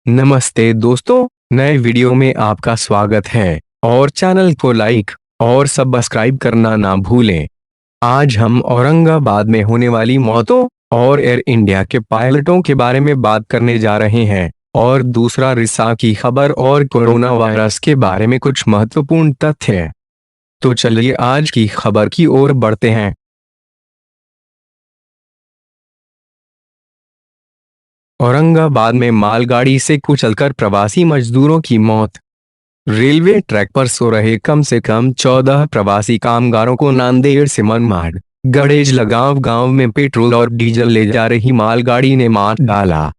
नमस्ते दोस्तों, नए वीडियो में आपका स्वागत है और चैनल को लाइक और सब्सक्राइब करना ना भूलें। आज हम औरंगाबाद में होने वाली मौतों और एयर इंडिया के पायलटों के बारे में बात करने जा रहे हैं और दूसरा रिसा की खबर और कोरोना वायरस के बारे में कुछ महत्वपूर्ण तथ्य। तो चलिए आज की खबर की ओर बढ़ते हैं। औरंगाबाद में मालगाड़ी से कुचलकर प्रवासी मजदूरों की मौत। रेलवे ट्रैक पर सो रहे कम से कम 14 प्रवासी कामगारों को नांदेड़ से मनमाड गणेश लगाव गांव में पेट्रोल और डीजल ले जा रही मालगाड़ी ने मार डाला।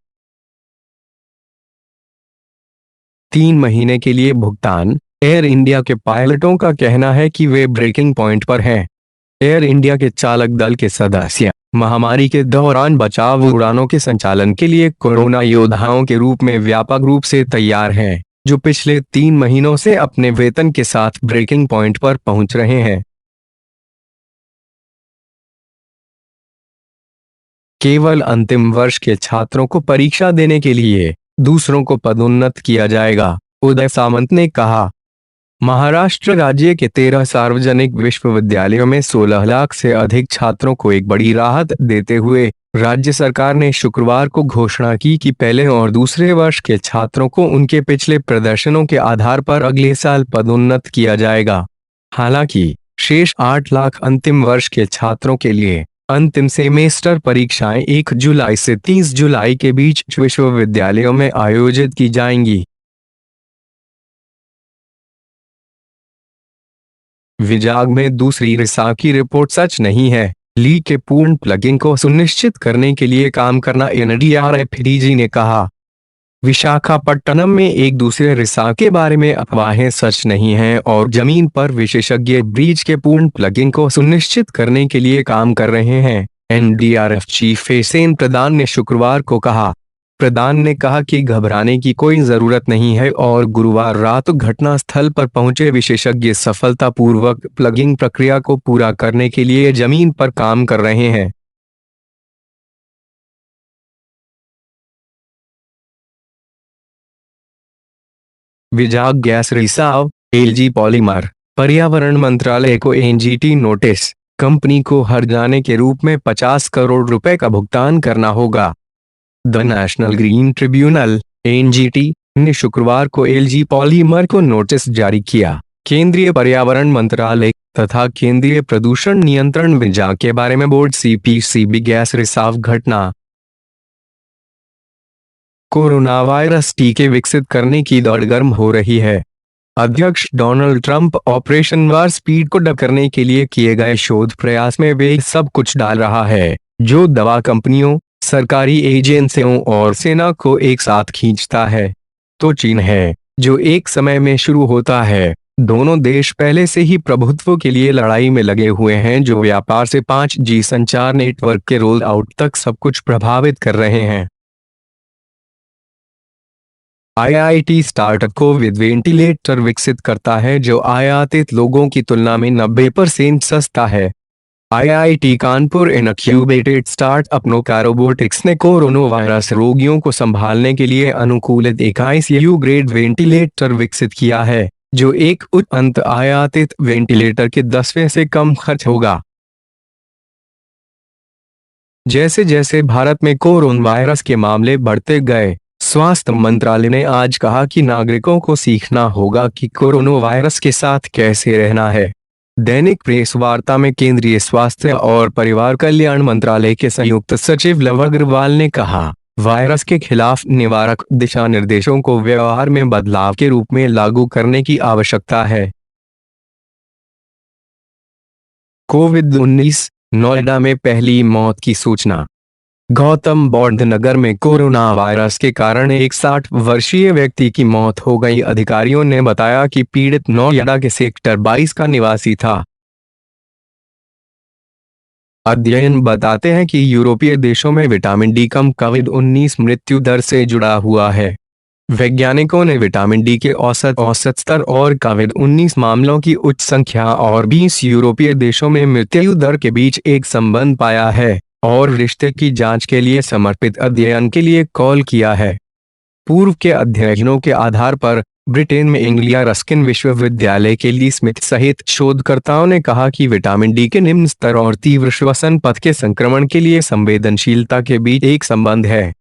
3 महीने के लिए भुगतान। एयर इंडिया के पायलटों का कहना है कि वे ब्रेकिंग पॉइंट पर हैं। एयर इंडिया के चालक दल के सदस्य महामारी के दौरान बचाव उड़ानों के संचालन के लिए कोरोना योद्धाओं के रूप में व्यापक रूप से तैयार हैं, जो पिछले 3 महीनों से अपने वेतन के साथ ब्रेकिंग पॉइंट पर पहुंच रहे हैं। केवल अंतिम वर्ष के छात्रों को परीक्षा देने के लिए दूसरों को पदोन्नत किया जाएगा, उदय सामंत ने कहा। महाराष्ट्र राज्य के 13 सार्वजनिक विश्वविद्यालयों में 16 लाख से अधिक छात्रों को एक बड़ी राहत देते हुए राज्य सरकार ने शुक्रवार को घोषणा की कि पहले और दूसरे वर्ष के छात्रों को उनके पिछले प्रदर्शनों के आधार पर अगले साल पदोन्नत किया जाएगा। हालांकि शेष 8 लाख अंतिम वर्ष के छात्रों के लिए अंतिम सेमेस्टर परीक्षाएं 1 जुलाई से 30 जुलाई के बीच विश्वविद्यालयों में आयोजित की जाएंगी। विजाग में दूसरी रिसा की रिपोर्ट सच नहीं है। लीक के पूर्ण प्लगिंग को सुनिश्चित करने के लिए काम करना एनडीआरएफ ने कहा। विशाखापट्टनम में एक दूसरे रिसा के बारे में अफवाहें सच नहीं हैं और जमीन पर विशेषज्ञ ब्रिज के पूर्ण प्लगिंग को सुनिश्चित करने के लिए काम कर रहे हैं, एनडीआरएफ चीफ एसएन प्रधान ने शुक्रवार को कहा। प्रधान ने कहा कि घबराने की कोई जरूरत नहीं है और गुरुवार रात घटनास्थल पर पहुंचे विशेषज्ञ सफलतापूर्वक प्लगिंग प्रक्रिया को पूरा करने के लिए जमीन पर काम कर रहे हैं। विजाग गैस रिसाव, एलजी पॉलीमर। पर्यावरण मंत्रालय को एनजीटी नोटिस। कंपनी को हर्जाने के रूप में 50 करोड़ रुपए का भुगतान करना होगा। The national green tribunal NGT ने शुक्रवार को एलजी पॉलीमर को नोटिस जारी किया। केंद्रीय पर्यावरण मंत्रालय तथा केंद्रीय प्रदूषण नियंत्रण विभाग के बारे में बोर्ड सीपीसीबी गैस रिसाव घटना। कोरोना वायरस टीके विकसित करने की दौड़ गर्म हो रही है। अध्यक्ष डोनाल्ड ट्रंप ऑपरेशन वार स्पीड को डकरने के लिए किए गए शोध प्रयास में वे सब कुछ डाल रहा है जो दवा कंपनियों, सरकारी एजेंसियों और सेना को एक साथ खींचता है। तो चीन है, जो एक समय में शुरू होता है। दोनों देश पहले से ही प्रभुत्व के लिए लड़ाई में लगे हुए हैं, जो व्यापार से 5G संचार नेटवर्क के रोल आउट तक सब कुछ प्रभावित कर रहे हैं। आईआईटी स्टार्टअप कोविड वेंटिलेटर विकसित करता है जो आयातित लोगों की तुलना में 90% सस्ता है। IIT Kanpur incubated startup Noka Robotics ने कोरोना वायरस रोगियों को संभालने के लिए अनुकूलित एक आईसीयू ग्रेड वेंटिलेटर विकसित किया है, जो एक उच्च अंत आयातित वेंटिलेटर के 10वें से कम खर्च होगा। जैसे जैसे भारत में कोरोना वायरस के मामले बढ़ते गए, स्वास्थ्य मंत्रालय ने आज कहा कि नागरिकों को सीखना होगा कि कोरोना वायरस के साथ कैसे रहना है। दैनिक प्रेस वार्ता में केंद्रीय स्वास्थ्य और परिवार कल्याण मंत्रालय के संयुक्त सचिव लव अग्रवाल ने कहा, वायरस के खिलाफ निवारक दिशा निर्देशों को व्यवहार में बदलाव के रूप में लागू करने की आवश्यकता है। कोविड-19, नोएडा में पहली मौत की सूचना। गौतम बौद्ध नगर में कोरोना वायरस के कारण एक 60 वर्षीय व्यक्ति की मौत हो गई। अधिकारियों ने बताया कि पीड़ित नोएडा के सेक्टर 22 का निवासी था। अध्ययन बताते हैं कि यूरोपीय देशों में विटामिन डी कम कोविड-19 मृत्यु दर से जुड़ा हुआ है। वैज्ञानिकों ने विटामिन डी के औसत स्तर और कोविड-19 मामलों की उच्च संख्या और 20 यूरोपीय देशों में मृत्यु दर के बीच एक संबंध पाया है और रिश्ते की जांच के लिए समर्पित अध्ययन के लिए कॉल किया है। पूर्व के अध्ययनों के आधार पर ब्रिटेन में एंग्लिया रस्किन विश्वविद्यालय के ली स्मिथ सहित शोधकर्ताओं ने कहा कि विटामिन डी के निम्न स्तर और तीव्र श्वसन पथ के संक्रमण के लिए संवेदनशीलता के बीच एक संबंध है।